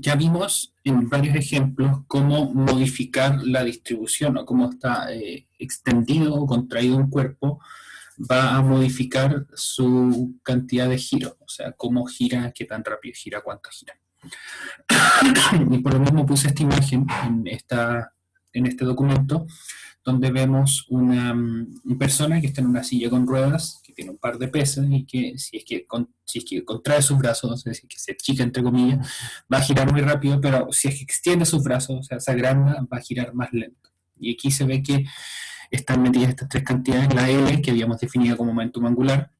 ya vimos en varios ejemplos cómo modificar la distribución o cómo está extendido o contraído un cuerpo va a modificar su cantidad de giros, o sea, cómo gira, qué tan rápido gira, cuánto gira. Y por lo mismo puse esta imagen en este documento, donde vemos una persona que está en una silla con ruedas, que tiene un par de pesas y que si es que contrae sus brazos, es decir, que se achica entre comillas, va a girar muy rápido, pero si es que extiende sus brazos, o sea, se agranda, va a girar más lento. Y aquí se ve que están metidas estas tres cantidades, la L, que habíamos definido como momentum angular,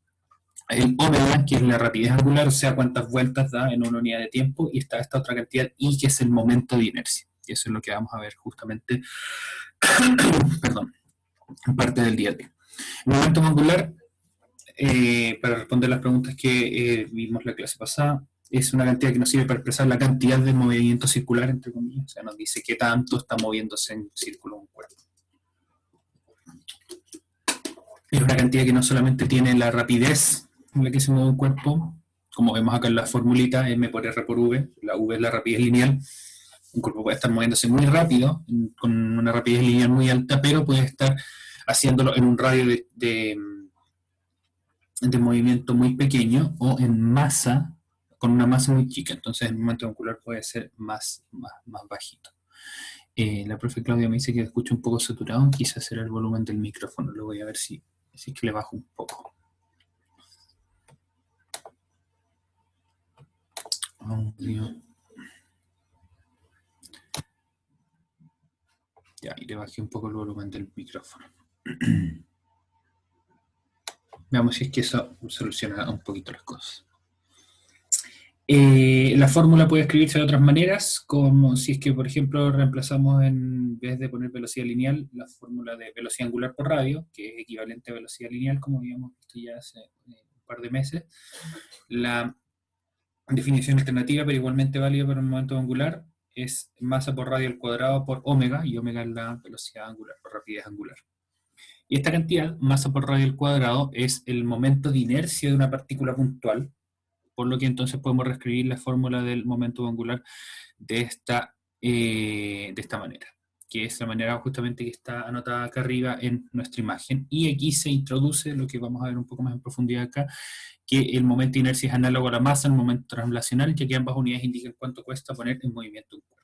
el omega, que es la rapidez angular, o sea, cuántas vueltas da en una unidad de tiempo, y está esta otra cantidad I, que es el momento de inercia. Y eso es lo que vamos a ver justamente, perdón, en parte del día de hoy. El momento angular, para responder las preguntas que vimos la clase pasada, es una cantidad que nos sirve para expresar la cantidad de movimiento circular, entre comillas, o sea, nos dice qué tanto está moviéndose en círculo un cuerpo. Es una cantidad que no solamente tiene la rapidez en la que se mueve un cuerpo, como vemos acá en la formulita, m por r por v, la v es la rapidez lineal. Un cuerpo puede estar moviéndose muy rápido, con una rapidez lineal muy alta, pero puede estar haciéndolo en un radio de movimiento muy pequeño o en masa, con una masa muy chica. Entonces el momento angular puede ser más bajito. La profe Claudia me dice que escucho un poco saturado, quizás será el volumen del micrófono, lo voy a ver si es que le bajo un poco. Audio. Ya, y le bajé un poco el volumen del micrófono. Veamos si es que eso soluciona un poquito las cosas. La fórmula puede escribirse de otras maneras, como si es que, por ejemplo, reemplazamos en vez de poner velocidad lineal, la fórmula de velocidad angular por radio, que es equivalente a velocidad lineal, como habíamos visto ya hace un par de meses. La definición alternativa, pero igualmente válida para un momento angular, es masa por radio al cuadrado por omega, y omega es la velocidad angular, o rapidez angular. Y esta cantidad, masa por radio al cuadrado, es el momento de inercia de una partícula puntual, por lo que entonces podemos reescribir la fórmula del momento angular de esta manera, que es la manera justamente que está anotada acá arriba en nuestra imagen. Y aquí se introduce lo que vamos a ver un poco más en profundidad acá, que el momento de inercia es análogo a la masa al momento translacional, ya que ambas unidades indican cuánto cuesta poner en movimiento un cuerpo.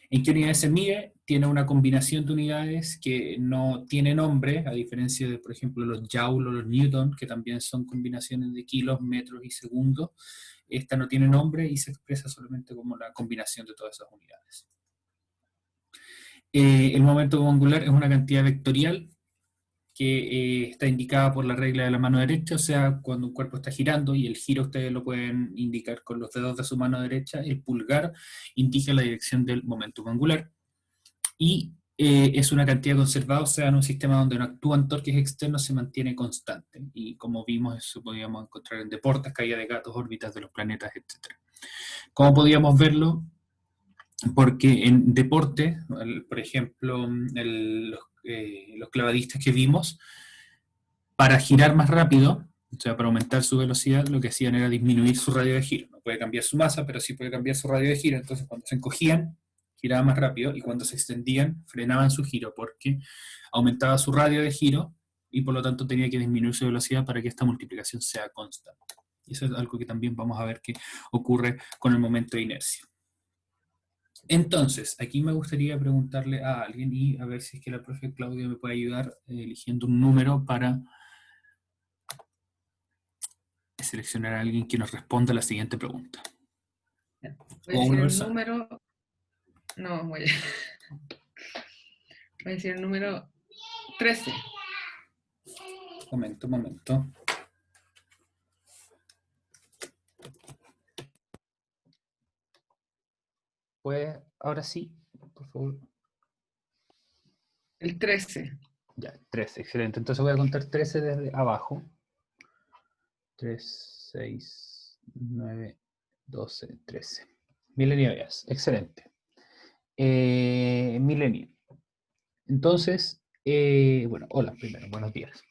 ¿En qué unidades se mide? Tiene una combinación de unidades que no tiene nombre, a diferencia de, por ejemplo, los joule o los newton, que también son combinaciones de kilos, metros y segundos. Esta no tiene nombre y se expresa solamente como la combinación de todas esas unidades. El momento angular es una cantidad vectorial que está indicada por la regla de la mano derecha, o sea, cuando un cuerpo está girando, y el giro ustedes lo pueden indicar con los dedos de su mano derecha, el pulgar indica la dirección del momento angular, y es una cantidad conservada, o sea, en un sistema donde no actúan torques externos se mantiene constante, y como vimos, eso podíamos encontrar en deportes, caída de gatos, órbitas de los planetas, etc. ¿Cómo podíamos verlo? Porque en deporte, por ejemplo, los clavadistas que vimos, para girar más rápido, o sea, para aumentar su velocidad, lo que hacían era disminuir su radio de giro. No puede cambiar su masa, pero sí puede cambiar su radio de giro. Entonces, cuando se encogían, giraba más rápido, y cuando se extendían, frenaban su giro, porque aumentaba su radio de giro, y por lo tanto tenía que disminuir su velocidad para que esta multiplicación sea constante. Y eso es algo que también vamos a ver que ocurre con el momento de inercia. Entonces, aquí me gustaría preguntarle a alguien, y a ver si es que la profe Claudia me puede ayudar eligiendo un número para seleccionar a alguien que nos responda a la siguiente pregunta. Voy a decir el número. No, voy a decir el número 13. Momento. Pues, ahora sí, por favor. El 13. Ya, 13, excelente. Entonces voy a contar 13 desde abajo. 3, 6, 9, 12, 13. Milenio Díaz, excelente. Milenio. Entonces, bueno, hola primero, buenos días.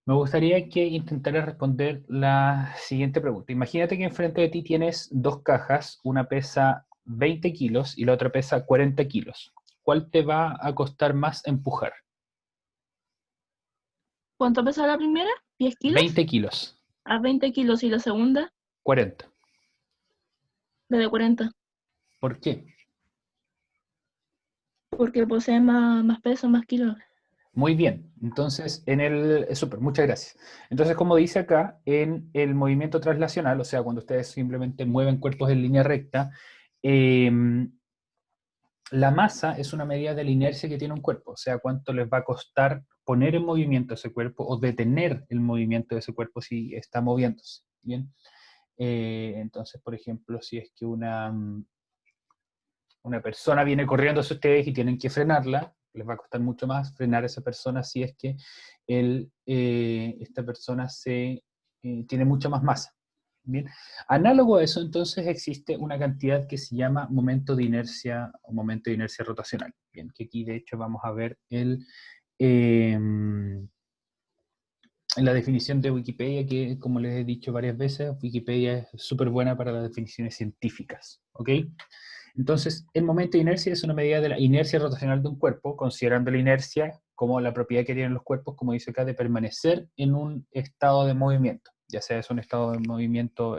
Me gustaría que intentaras responder la siguiente pregunta. Imagínate que enfrente de ti tienes dos cajas, una pesa 20 kilos y la otra pesa 40 kilos. ¿Cuál te va a costar más empujar? ¿Cuánto pesa la primera? ¿10 kilos? 20 kilos. A 20 kilos. ¿Y la segunda? 40. La de 40. ¿Por qué? Porque posee más peso, más kilos. Muy bien, entonces súper, muchas gracias. Entonces, como dice acá, en el movimiento traslacional, o sea, cuando ustedes simplemente mueven cuerpos en línea recta, la masa es una medida de la inercia que tiene un cuerpo, o sea, cuánto les va a costar poner en movimiento ese cuerpo o detener el movimiento de ese cuerpo si está moviéndose. Bien, entonces, por ejemplo, si es que una persona viene corriendo hacia ustedes y tienen que frenarla, les va a costar mucho más frenar a esa persona si es que esta persona tiene mucha más masa. Bien. Análogo a eso, entonces, existe una cantidad que se llama momento de inercia o momento de inercia rotacional. Bien, que aquí de hecho vamos a ver en la definición de Wikipedia, que como les he dicho varias veces, Wikipedia es súper buena para las definiciones científicas. ¿Ok? Entonces, el momento de inercia es una medida de la inercia rotacional de un cuerpo, considerando la inercia como la propiedad que tienen los cuerpos, como dice acá, de permanecer en un estado de movimiento, ya sea es un estado de movimiento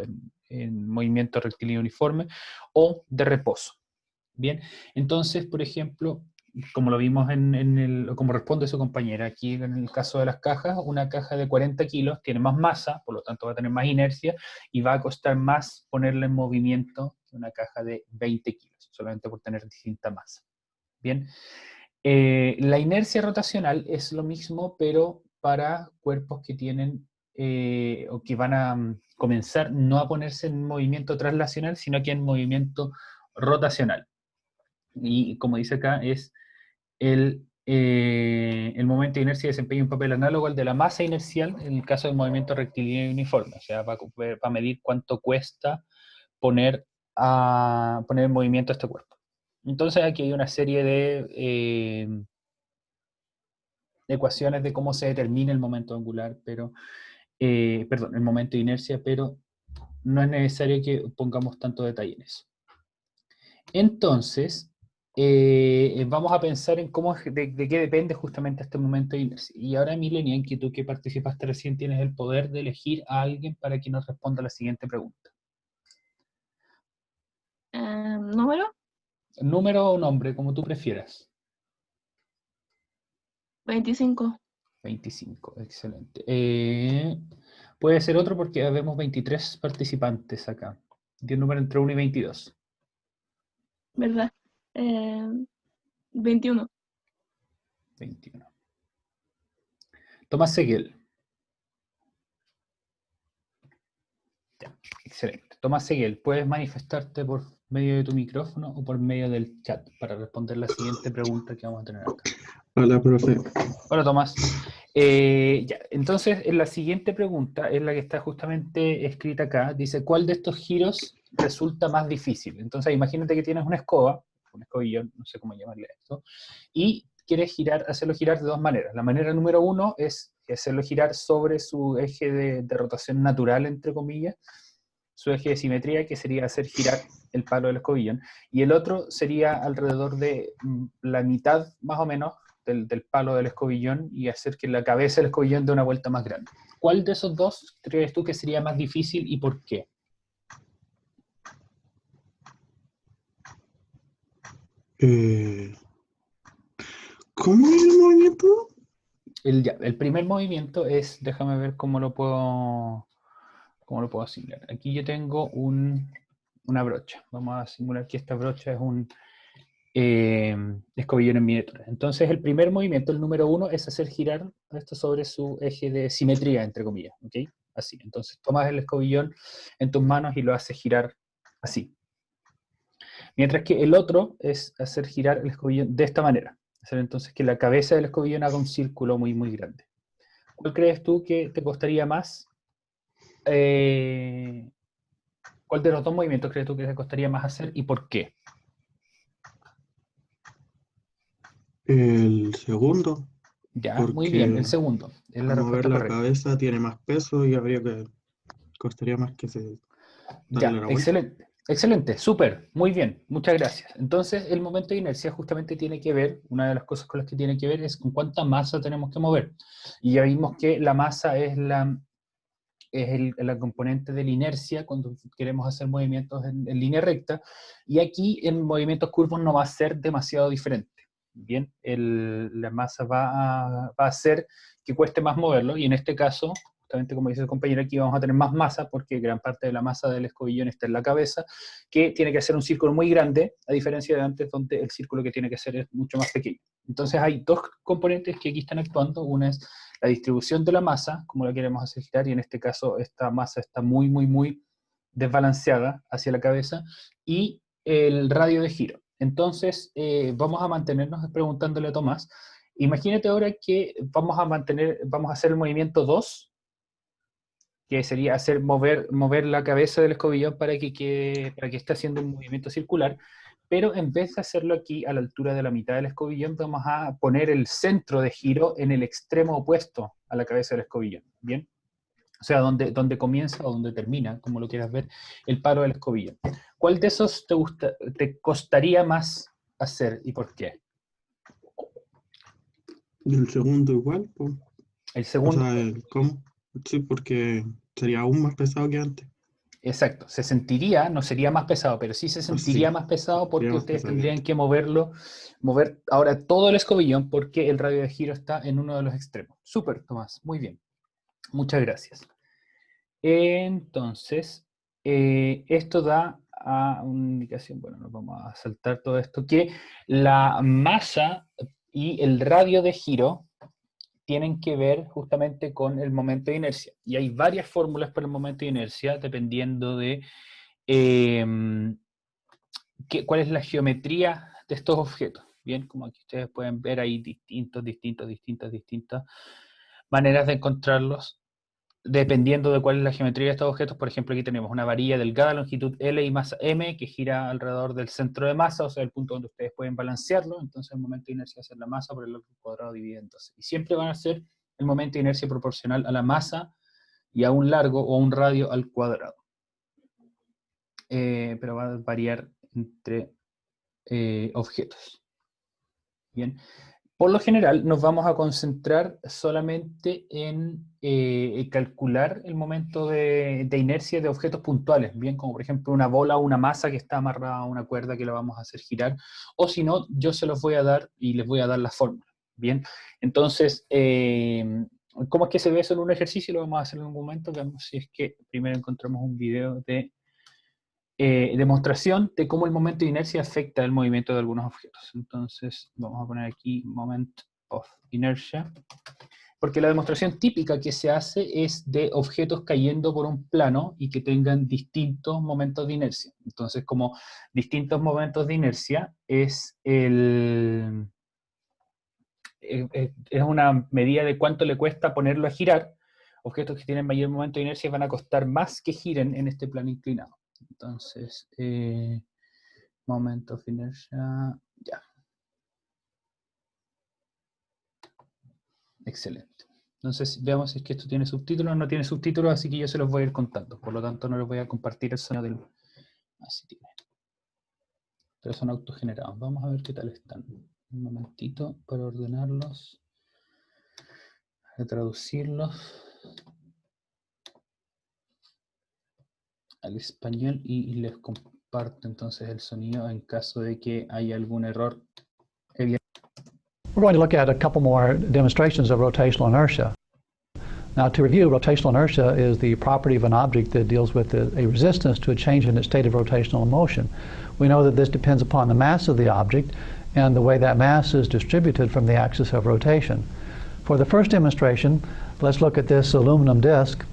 en movimiento rectilíneo uniforme o de reposo. Bien, entonces, por ejemplo, como lo vimos como responde su compañera, aquí en el caso de las cajas, una caja de 40 kilos tiene más masa, por lo tanto va a tener más inercia y va a costar más ponerla en movimiento que una caja de 20 kilos, solamente por tener distinta masa. Bien, la inercia rotacional es lo mismo, pero para cuerpos que tienen o que van a comenzar no a ponerse en movimiento traslacional, sino que en movimiento rotacional. Y como dice acá, es el momento de inercia desempeña un papel análogo al de la masa inercial en el caso del movimiento rectilíneo y uniforme. O sea, va a medir cuánto cuesta poner en movimiento este cuerpo. Entonces aquí hay una serie de ecuaciones de cómo se determina el momento angular, perdón, el momento de inercia, pero no es necesario que pongamos tanto detalle en eso. Entonces, vamos a pensar en de qué depende justamente este momento de inercia. Y ahora, Milenia, en que tú que participaste recién, tienes el poder de elegir a alguien para que nos responda la siguiente pregunta. ¿Número? Número o nombre, como tú prefieras. 25. 25, excelente. Puede ser otro porque vemos 23 participantes acá. Tiene un número entre 1 y 22. ¿Verdad? 21. 21. Tomás Seguel. Ya, excelente. Tomás Seguel, ¿puedes manifestarte por medio de tu micrófono o por medio del chat para responder la siguiente pregunta que vamos a tener acá? Hola, profe. Hola, Tomás. Ya, entonces, la siguiente pregunta es la que está justamente escrita acá. Dice, ¿cuál de estos giros resulta más difícil? Entonces, imagínate que tienes una escoba, un escobillón, no sé cómo llamarle a esto, y quieres hacerlo girar de dos maneras. La manera número uno es hacerlo girar sobre su eje de rotación natural, entre comillas, su eje de simetría, que sería hacer girar el palo del escobillón, y el otro sería alrededor de la mitad, más o menos, del palo del escobillón y hacer que la cabeza del escobillón dé una vuelta más grande. ¿Cuál de esos dos crees tú que sería más difícil y por qué? ¿Cómo es el movimiento? El primer movimiento es, déjame ver cómo lo puedo asignar. Aquí yo tengo una brocha. Vamos a simular que esta brocha es un escobillón en miniatura. Entonces el primer movimiento, el número uno, es hacer girar esto sobre su eje de simetría, entre comillas, ¿ok? Así, entonces tomas el escobillón en tus manos y lo haces girar así. Mientras que el otro es hacer girar el escobillón de esta manera. Hacer entonces que la cabeza del escobillón haga un círculo muy, muy grande. ¿Cuál crees tú que te costaría más? ¿Cuál de los dos movimientos crees tú que te costaría más hacer y por qué? El segundo. Ya, muy bien. El porque segundo. Es la al mover respuesta la correcta. cabeza tiene más peso y costaría más que darle Ya, la vuelta. excelente. Excelente, súper, muy bien, muchas gracias. Entonces, el momento de inercia justamente tiene que ver, una de las cosas con las que tiene que ver es con cuánta masa tenemos que mover. Y ya vimos que la masa es la componente de la inercia cuando queremos hacer movimientos en línea recta, y aquí en movimientos curvos no va a ser demasiado diferente. Bien, la masa va a hacer que cueste más moverlo, y en este caso, justamente como dice el compañero, aquí vamos a tener más masa, porque gran parte de la masa del escobillón está en la cabeza, que tiene que hacer un círculo muy grande, a diferencia de antes, donde el círculo que tiene que hacer es mucho más pequeño. Entonces hay dos componentes que aquí están actuando. Una es la distribución de la masa, como la queremos hacer girar, y en este caso esta masa está muy, muy, muy desbalanceada hacia la cabeza, y el radio de giro. Entonces, vamos a mantenernos preguntándole a Tomás. Imagínate ahora que vamos a hacer el movimiento 2, que sería mover la cabeza del escobillón para que esté haciendo un movimiento circular, pero en vez de hacerlo aquí a la altura de la mitad del escobillón, vamos a poner el centro de giro en el extremo opuesto a la cabeza del escobillón, ¿bien? O sea, donde comienza o donde termina, como lo quieras ver, el palo del escobillón. ¿Cuál de esos te costaría más hacer y por qué? Y el segundo igual, pues. El O segundo, sea, ¿cómo? Sí, porque sería aún más pesado que antes. exacto, no sería más pesado, pero sí se sentiría Sí, más pesado porque sería más ustedes pesado que tendrían antes. que mover ahora todo el escobillón porque el radio de giro está en uno de los extremos. Súper, Tomás, muy bien. Muchas gracias. Entonces, esto da a una indicación, bueno, nos vamos a saltar todo esto, que la masa y el radio de giro tienen que ver justamente con el momento de inercia. Y hay varias fórmulas para el momento de inercia, dependiendo de cuál es la geometría de estos objetos. Bien, como aquí ustedes pueden ver, hay distintas maneras de encontrarlos, dependiendo de cuál es la geometría de estos objetos. Por ejemplo, aquí tenemos una varilla delgada, longitud L y masa M, que gira alrededor del centro de masa, o sea, el punto donde ustedes pueden balancearlo. Entonces el momento de inercia es la masa por el largo cuadrado dividido en 12. Y siempre van a ser el momento de inercia proporcional a la masa y a un largo o un radio al cuadrado. Pero va a variar entre objetos. Bien. Por lo general, nos vamos a concentrar solamente en calcular el momento de inercia de objetos puntuales, bien, como por ejemplo una bola o una masa que está amarrada a una cuerda que la vamos a hacer girar, o si no, yo se los voy a dar y les voy a dar la fórmula, bien. Entonces, ¿cómo es que se ve eso en un ejercicio? Lo vamos a hacer en un momento. Veamos si es que primero encontramos un video de demostración de cómo el momento de inercia afecta el movimiento de algunos objetos. Entonces, vamos a poner aquí moment of inertia, porque la demostración típica que se hace es de objetos cayendo por un plano y que tengan distintos momentos de inercia. Entonces, como distintos momentos de inercia es una medida de cuánto le cuesta ponerlo a girar. Objetos que tienen mayor momento de inercia van a costar más que giren en este plano inclinado. Entonces, moment of inertia, ya. Excelente. Entonces, veamos si es que esto tiene subtítulos o no tiene subtítulos, así que yo se los voy a ir contando. Por lo tanto, no les voy a compartir el sonido del... Así tiene. Pero son autogenerados. Vamos a ver qué tal están. Un momentito para ordenarlos. Para traducirlos al español y les comparto entonces el sonido en caso de que haya algún error. We're going to look at a couple more demonstrations of rotational inertia. Now, to review, rotational inertia is the property of an object that deals with a resistance to a change in its state of rotational motion. We know that this depends upon the mass of the object and the way that mass is distributed from the axis of rotation. For the first demonstration, let's look at this aluminum disc.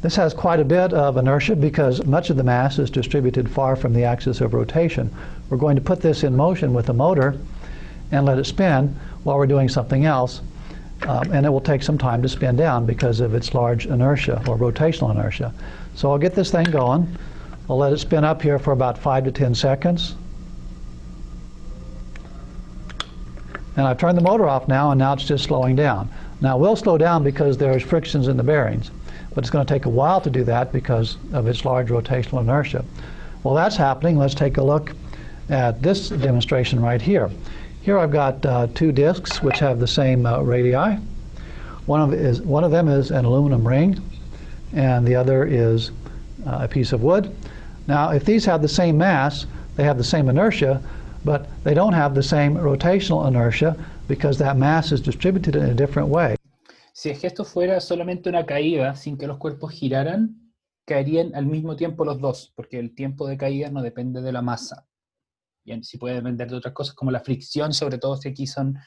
This has quite a bit of inertia because much of the mass is distributed far from the axis of rotation. We're going to put this in motion with a motor and let it spin while we're doing something else. And it will take some time to spin down because of its large inertia or rotational inertia. So I'll get this thing going. I'll let it spin up here for about 5 to 10 seconds. And I've turned the motor off now, and now it's just slowing down. Now, it will slow down because there's frictions in the bearings, but it's going to take a while to do that because of its large rotational inertia. While that's happening, let's take a look at this demonstration right here. Here I've got two discs which have the same radii. One of them is an aluminum ring, and the other is a piece of wood. Now, if these have the same mass, they have the same inertia, but they don't have the same rotational inertia because that mass is distributed in a different way. Si es que esto fuera solamente una caída sin que los cuerpos giraran, caerían al mismo tiempo los dos, porque el tiempo de caída no depende de la masa. Bien, sí puede depender de otras cosas como la fricción, sobre todo si aquí son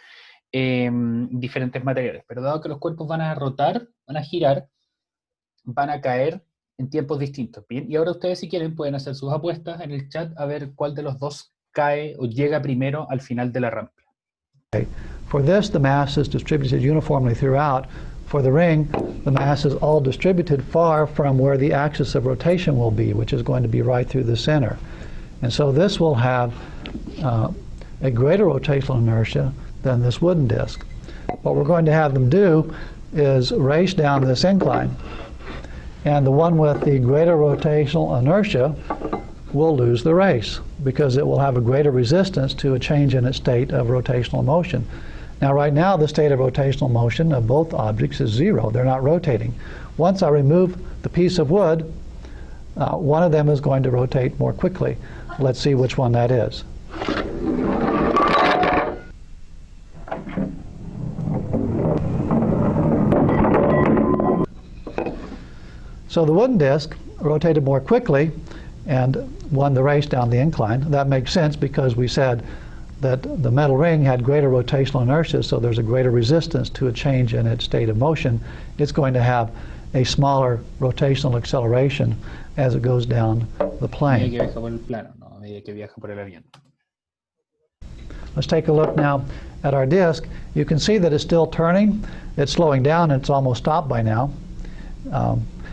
diferentes materiales. Pero dado que los cuerpos van a rotar, van a girar, van a caer en tiempos distintos. Bien, y ahora ustedes, si quieren, pueden hacer sus apuestas en el chat a ver cuál de los dos cae o llega primero al final de la rampa. For this, the mass is distributed uniformly throughout. For the ring, the mass is all distributed far from where the axis of rotation will be, which is going to be right through the center. And so this will have a greater rotational inertia than this wooden disc. What we're going to have them do is race down this incline, and the one with the greater rotational inertia will lose the race because it will have a greater resistance to a change in its state of rotational motion. Now, right now, the state of rotational motion of both objects is 0. They're not rotating. Once I remove the piece of wood, one of them is going to rotate more quickly. Let's see which one that is. So the wooden disc rotated more quickly and won the race down the incline. That makes sense because we said that the metal ring had greater rotational inertia, so there's a greater resistance to a change in its state of motion. It's going to have a smaller rotational acceleration as it goes down the plane. Let's take a look now at our disc. You can see that it's still turning. It's slowing down, and it's almost stopped by now.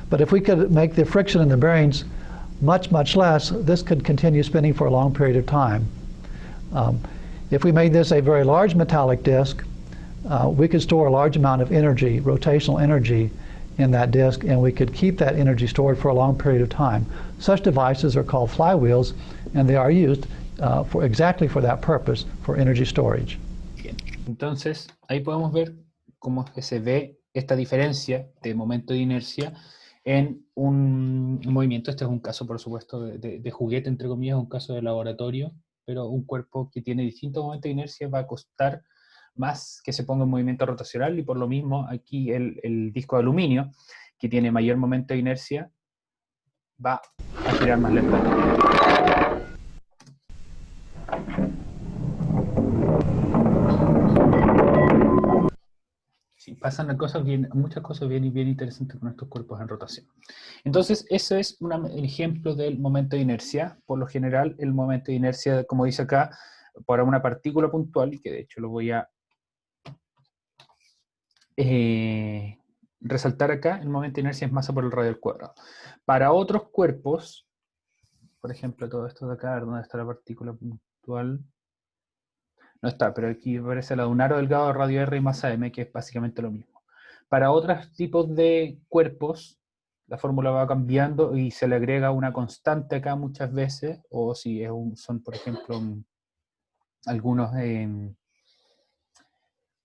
But if we could make the friction in the bearings much, much less, this could continue spinning for a long period of time. If we made this a very large metallic disc, we could store a large amount of energy, rotational energy, in that disc, and we could keep that energy stored for a long period of time. Such devices are called flywheels, and they are used exactly for that purpose, for energy storage. Bien. Entonces, ahí podemos ver cómo se ve esta diferencia de momento de inercia en un movimiento. Este es un caso, por supuesto, de juguete, entre comillas, un caso de laboratorio, pero un cuerpo que tiene distintos momentos de inercia va a costar más que se ponga en movimiento rotacional, y por lo mismo aquí el disco de aluminio, que tiene mayor momento de inercia, va a girar más lentamente. Sí, pasan muchas cosas bien interesantes con estos cuerpos en rotación. Entonces, eso es un ejemplo del momento de inercia. Por lo general, el momento de inercia, como dice acá, para una partícula puntual, y que de hecho lo voy a resaltar acá, el momento de inercia es masa por el radio al cuadrado. Para otros cuerpos, por ejemplo, todo esto de acá, ¿dónde está la partícula puntual? No está, pero aquí aparece la de un aro delgado de radio R y masa M, que es básicamente lo mismo. Para otros tipos de cuerpos, la fórmula va cambiando y se le agrega una constante acá muchas veces, o si son, por ejemplo, algunos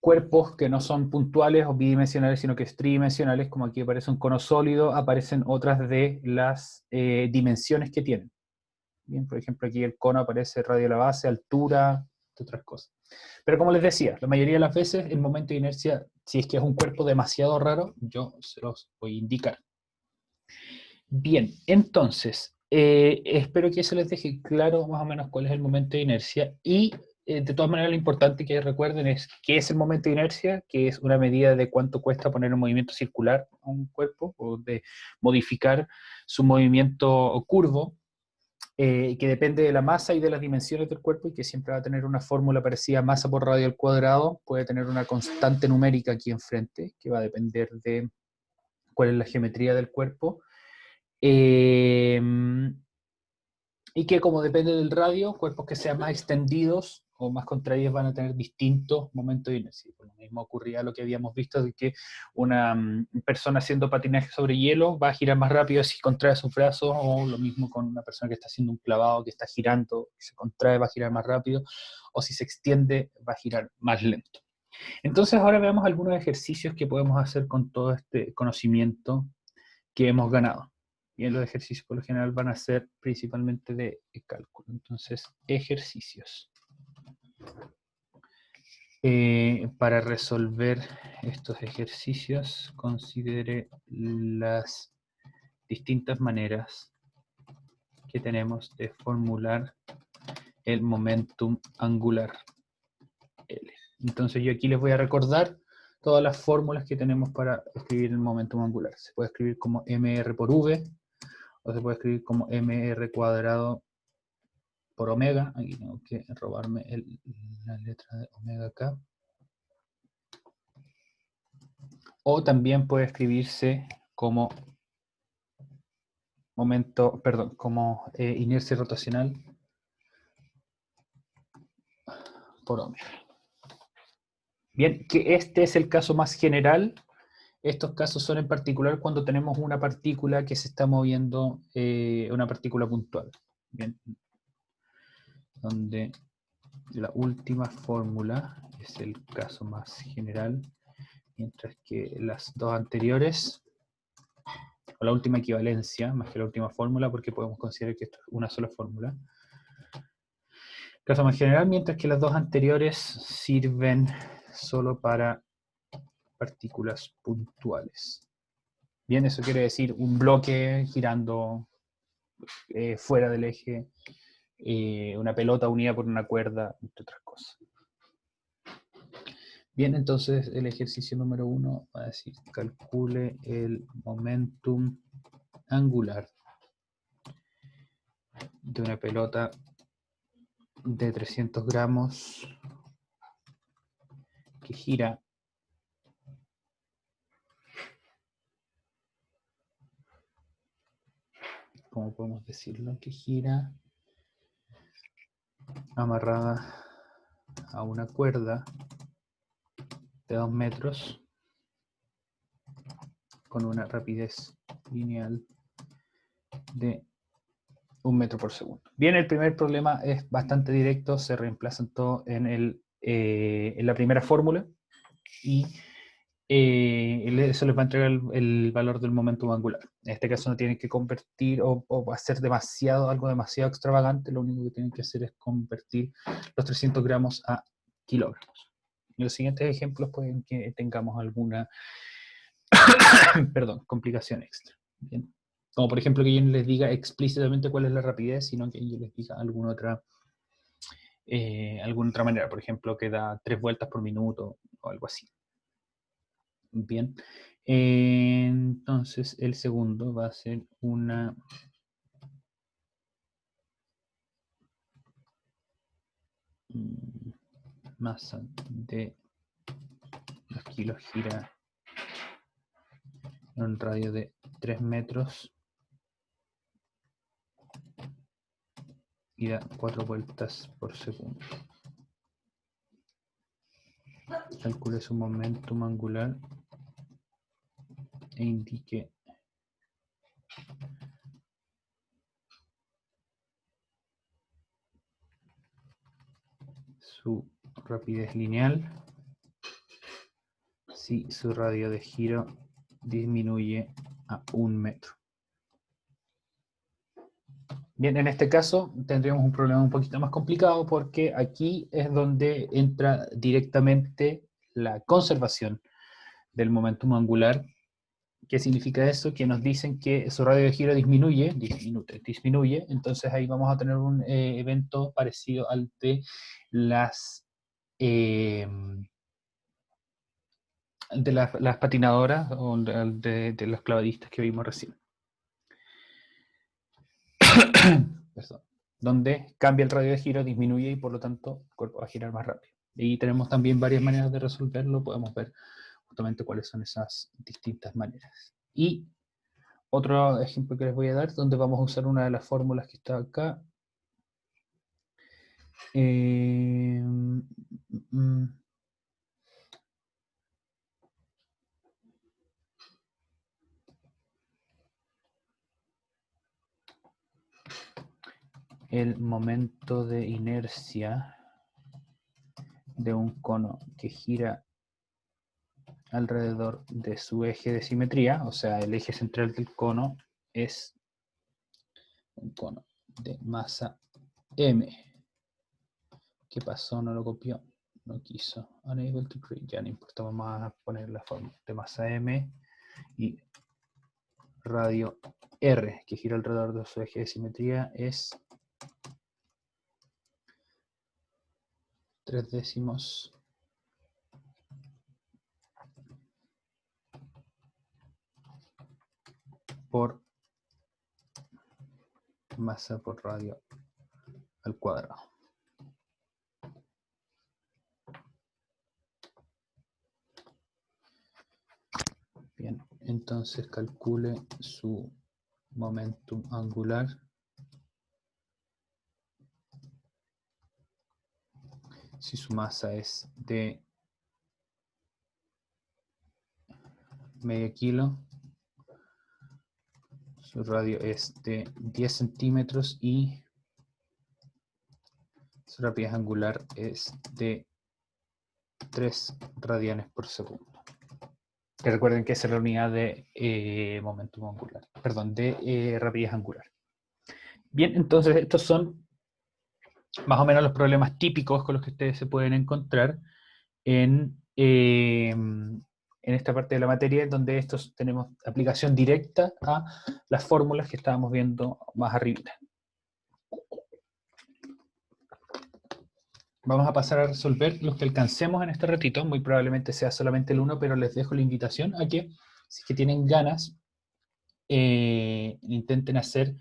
cuerpos que no son puntuales o bidimensionales, sino que es tridimensionales, como aquí aparece un cono sólido, aparecen otras de las dimensiones que tienen. Bien, por ejemplo, aquí el cono aparece radio a la base, altura, otras cosas. Pero como les decía, la mayoría de las veces el momento de inercia, si es que es un cuerpo demasiado raro, yo se los voy a indicar. Bien, entonces, espero que eso les deje claro más o menos cuál es el momento de inercia, y de todas maneras lo importante que recuerden es qué es el momento de inercia, que es una medida de cuánto cuesta poner un movimiento circular a un cuerpo, o de modificar su movimiento curvo, que depende de la masa y de las dimensiones del cuerpo, y que siempre va a tener una fórmula parecida: masa por radio al cuadrado. Puede tener una constante numérica aquí enfrente, que va a depender de cuál es la geometría del cuerpo, y que, como depende del radio, cuerpos que sean más extendidos o más contraídas van a tener distintos momentos de inercia. Por lo mismo ocurría lo que habíamos visto, de que una persona haciendo patinaje sobre hielo va a girar más rápido si contrae sus brazos, o lo mismo con una persona que está haciendo un clavado, que está girando, que se contrae, va a girar más rápido, o si se extiende, va a girar más lento. Entonces ahora veamos algunos ejercicios que podemos hacer con todo este conocimiento que hemos ganado. Y los ejercicios por lo general van a ser principalmente de cálculo. Entonces, ejercicios. Para resolver estos ejercicios, considere las distintas maneras que tenemos de formular el momentum angular L. Entonces yo aquí les voy a recordar todas las fórmulas que tenemos para escribir el momentum angular. Se puede escribir como mr por v, o se puede escribir como mr cuadrado por omega. Aquí tengo que robarme la letra de omega acá. O también puede escribirse como como inercia rotacional por omega. Bien, que este es el caso más general. Estos casos son en particular cuando tenemos una partícula que se está moviendo, una partícula puntual. Bien, donde la última fórmula es el caso más general, mientras que las dos anteriores, o la última equivalencia, más que la última fórmula, porque podemos considerar que esto es una sola fórmula. Caso más general, mientras que las dos anteriores sirven solo para partículas puntuales. Bien, eso quiere decir un bloque girando fuera del eje, una pelota unida por una cuerda, entre otras cosas. Bien, entonces el ejercicio número 1 va a decir, calcule el momentum angular de una pelota de 300 gramos que gira ¿cómo podemos decirlo? Que gira amarrada a una cuerda de 2 metros con una rapidez lineal de 1 metro por segundo. Bien, el primer problema es bastante directo, se reemplazan todo en la primera fórmula y eso les va a entregar el valor del momento angular. En este caso no tienen que convertir o hacer algo demasiado extravagante, lo único que tienen que hacer es convertir los 300 gramos a kilogramos. En los siguientes ejemplos pueden que tengamos alguna complicación extra. Bien. Como por ejemplo que yo no les diga explícitamente cuál es la rapidez, sino que yo les diga alguna otra manera, por ejemplo que da 3 vueltas por minuto o algo así. Bien, entonces el segundo va a ser una masa de 2 kilos gira en un radio de 3 metros y da 4 vueltas por segundo. Calcule su momentum angular e indique su rapidez lineal si su radio de giro disminuye a 1 metro. Bien, en este caso tendríamos un problema un poquito más complicado porque aquí es donde entra directamente la conservación del momentum angular. ¿Qué significa eso? Que nos dicen que su radio de giro disminuye, entonces ahí vamos a tener un evento parecido al de las patinadoras o de los clavadistas que vimos recién. Perdón. Donde cambia el radio de giro, disminuye y por lo tanto el cuerpo va a girar más rápido. Y tenemos también varias maneras de resolverlo, podemos ver justamente cuáles son esas distintas maneras. Y otro ejemplo que les voy a dar, donde vamos a usar una de las fórmulas que está acá, el momento de inercia de un cono que gira alrededor de su eje de simetría, o sea, el eje central del cono es un cono de masa M. ¿Qué pasó? No lo copió, no quiso. Unable to create, ya no importa, vamos a poner la forma de masa M y radio R, que gira alrededor de su eje de simetría, es 3/10 por masa por radio al cuadrado. Bien, entonces calcule su momentum angular si su masa es de medio kilo, su radio es de 10 centímetros y su rapidez angular es de 3 radianes por segundo. Que recuerden que esa es la unidad de momentum angular, perdón, de rapidez angular. Bien, entonces estos son más o menos los problemas típicos con los que ustedes se pueden encontrar en esta parte de la materia, donde estos tenemos aplicación directa a las fórmulas que estábamos viendo más arriba. Vamos a pasar a resolver los que alcancemos en este ratito, muy probablemente sea solamente el 1, pero les dejo la invitación a que, si es que tienen ganas, intenten hacer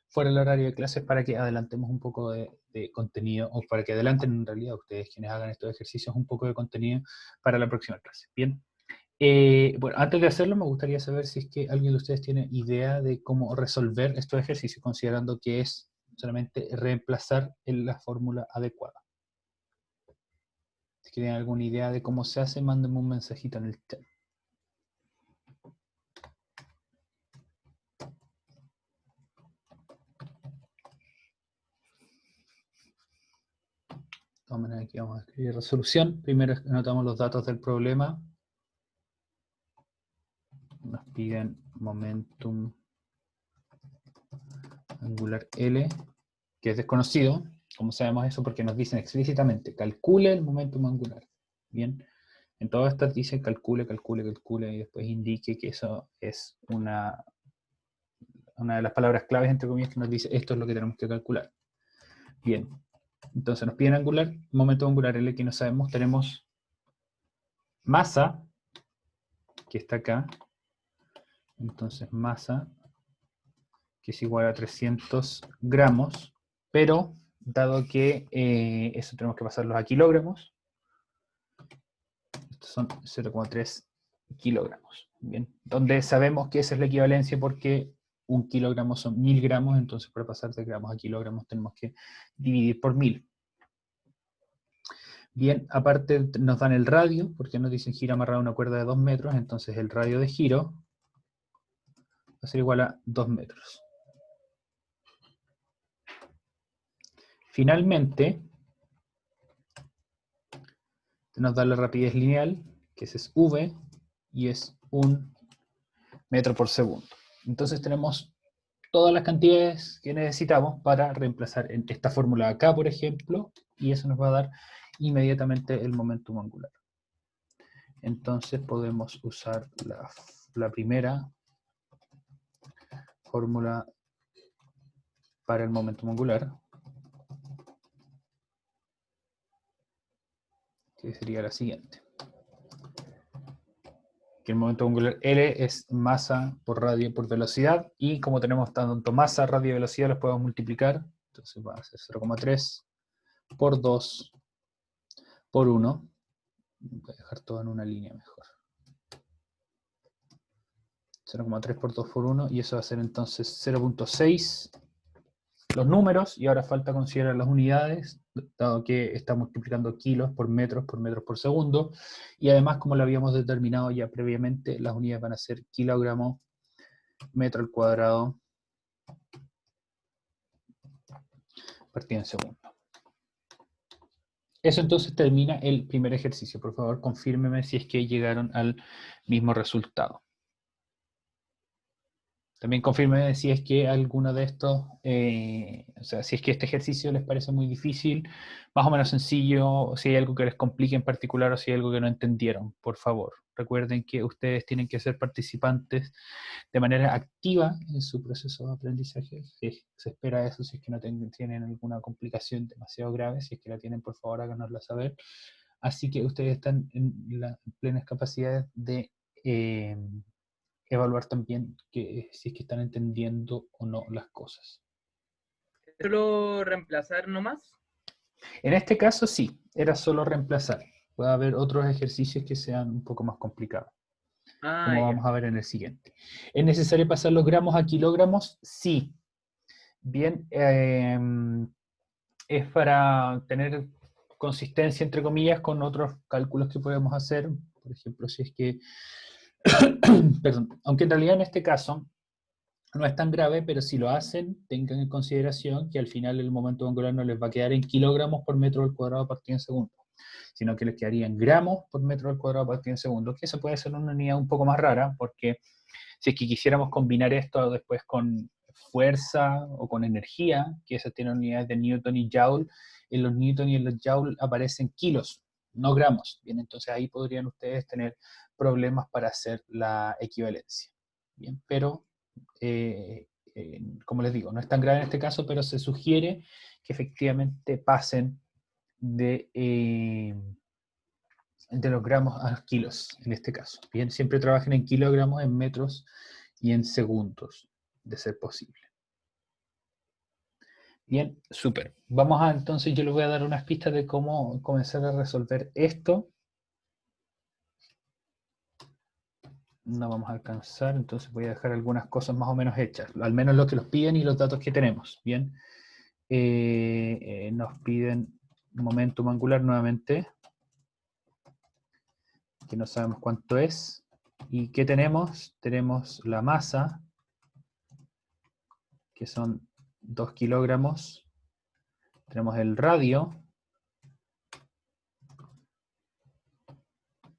fuera del horario de clases para que adelantemos un poco de contenido, o para que adelanten en realidad ustedes quienes hagan estos ejercicios un poco de contenido para la próxima clase. Bien. Bueno, antes de hacerlo me gustaría saber si es que alguien de ustedes tiene idea de cómo resolver estos ejercicios, considerando que es solamente reemplazar en la fórmula adecuada. Si tienen alguna idea de cómo se hace, mándenme un mensajito en el chat. De todas maneras, aquí vamos a escribir resolución. Primero anotamos los datos del problema. Nos piden momentum angular L, que es desconocido. ¿Cómo sabemos eso? Porque nos dicen explícitamente, calcule el momentum angular. Bien, en todas estas dicen calcule, calcule, calcule, y después indique que eso es una de las palabras claves, entre comillas, que nos dice esto es lo que tenemos que calcular. Bien, entonces nos piden angular, momento angular L que no sabemos, tenemos masa, que está acá, entonces masa, que es igual a 300 gramos, pero dado que eso tenemos que pasarlos a kilogramos, estos son 0,3 kilogramos, bien, donde sabemos que esa es la equivalencia porque un kilogramo son 1000 gramos, entonces para pasar de gramos a kilogramos tenemos que dividir por 1000. Bien, aparte nos dan el radio, porque nos dicen gira amarrado a una cuerda de 2 metros, entonces el radio de giro va a ser igual a 2 metros. Finalmente, nos da la rapidez lineal, que es v, y es 1 metro por segundo. Entonces tenemos todas las cantidades que necesitamos para reemplazar en esta fórmula acá, por ejemplo, y eso nos va a dar inmediatamente el momentum angular. Entonces podemos usar la primera fórmula para el momentum angular, que sería la siguiente. Que el momento angular L es masa por radio por velocidad, y como tenemos tanto masa, radio y velocidad, los podemos multiplicar, entonces va a ser 0,3 por 2 por 1, voy a dejar todo en una línea mejor, 0,3 por 2 por 1, y eso va a ser entonces 0,6 los números y ahora falta considerar las unidades, dado que está multiplicando kilos por metros por segundo, y además, como lo habíamos determinado ya previamente, las unidades van a ser kilogramos, metro al cuadrado, partido en segundo. Eso entonces termina el primer ejercicio. Por favor, confírmeme si es que llegaron al mismo resultado. También confírmeme si es que alguno de estos, o sea, si es que este ejercicio les parece muy difícil, más o menos sencillo, o si hay algo que les complique en particular, o si hay algo que no entendieron, por favor. Recuerden que ustedes tienen que ser participantes de manera activa en su proceso de aprendizaje. Se espera eso, si es que no tienen alguna complicación demasiado grave, si es que la tienen, por favor, háganosla saber. Así que ustedes están en las plenas capacidades de evaluar también si es que están entendiendo o no las cosas. ¿Solo reemplazar nomás? En este caso sí, era solo reemplazar. Puede haber otros ejercicios que sean un poco más complicados, como Ya. vamos a ver en el siguiente. ¿Es necesario pasar los gramos a kilogramos? Sí. Bien, es para tener consistencia, entre comillas, con otros cálculos que podemos hacer. Por ejemplo, si es que perdón, aunque en realidad en este caso no es tan grave, pero si lo hacen, tengan en consideración que al final el momento angular no les va a quedar en kilogramos por metro al cuadrado partido en segundo, sino que les quedaría en gramos por metro al cuadrado partido en segundo, que eso puede ser una unidad un poco más rara, porque si es que quisiéramos combinar esto después con fuerza o con energía, que esas tienen unidades de Newton y Joule, en los Newton y en los Joule aparecen kilos, no gramos. Bien, entonces ahí podrían ustedes tener problemas para hacer la equivalencia. Bien, pero como les digo, no es tan grave en este caso, pero se sugiere que efectivamente pasen de los gramos a los kilos, en este caso. Bien, siempre trabajen en kilogramos, en metros y en segundos, de ser posible. Bien, súper. Vamos a, entonces, yo les voy a dar unas pistas de cómo comenzar a resolver esto. No vamos a alcanzar, entonces voy a dejar algunas cosas más o menos hechas, al menos lo que nos piden y los datos que tenemos. Bien, nos piden momentum angular nuevamente, que no sabemos cuánto es. ¿Y qué tenemos? Tenemos la masa, que son 2 kilogramos. Tenemos el radio.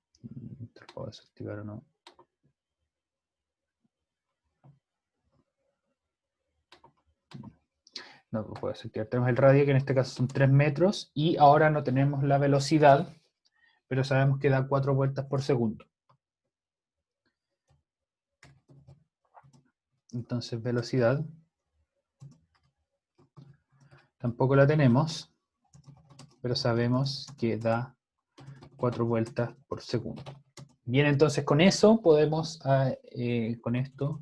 ¿Lo puedo desactivar o no? No lo puedo desactivar. Tenemos el radio, que en este caso son 3 metros. Y ahora no tenemos la velocidad, pero sabemos que da 4 vueltas por segundo. Entonces, velocidad tampoco la tenemos, pero sabemos que da 4 vueltas por segundo. Bien, entonces con eso podemos, con esto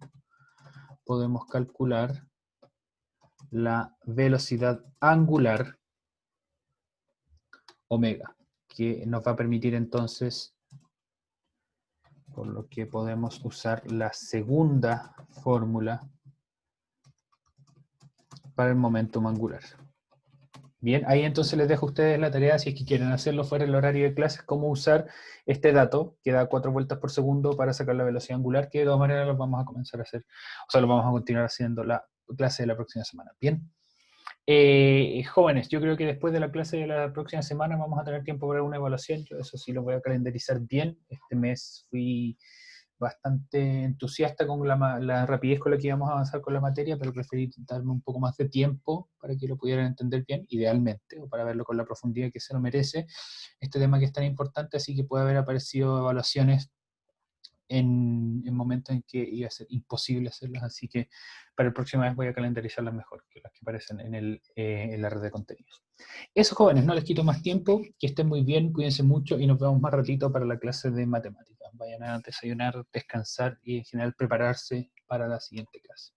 podemos calcular la velocidad angular omega, que nos va a permitir entonces, por lo que podemos usar la segunda fórmula para el momentum angular. Bien, ahí entonces les dejo a ustedes la tarea, si es que quieren hacerlo fuera del horario de clases, cómo usar este dato, que da 4 vueltas por segundo para sacar la velocidad angular, que de todas maneras lo vamos a comenzar a hacer, o sea, lo vamos a continuar haciendo la clase de la próxima semana. Bien. Jóvenes, yo creo que después de la clase de la próxima semana vamos a tener tiempo para una evaluación. Yo eso sí lo voy a calendarizar bien. Este mes fui bastante entusiasta con la rapidez con la que íbamos a avanzar con la materia, pero preferí darme un poco más de tiempo para que lo pudieran entender bien, idealmente, o para verlo con la profundidad que se lo merece, este tema que es tan importante, así que puede haber aparecido evaluaciones en momentos en que iba a ser imposible hacerlas, así que para la próxima vez voy a calendarizarlas mejor que las que aparecen en la red de contenidos. Eso, jóvenes, no les quito más tiempo, que estén muy bien, cuídense mucho y nos vemos más ratito para la clase de matemáticas. Vayan a desayunar, descansar y en general prepararse para la siguiente clase.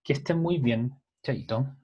Que estén muy bien, chaito.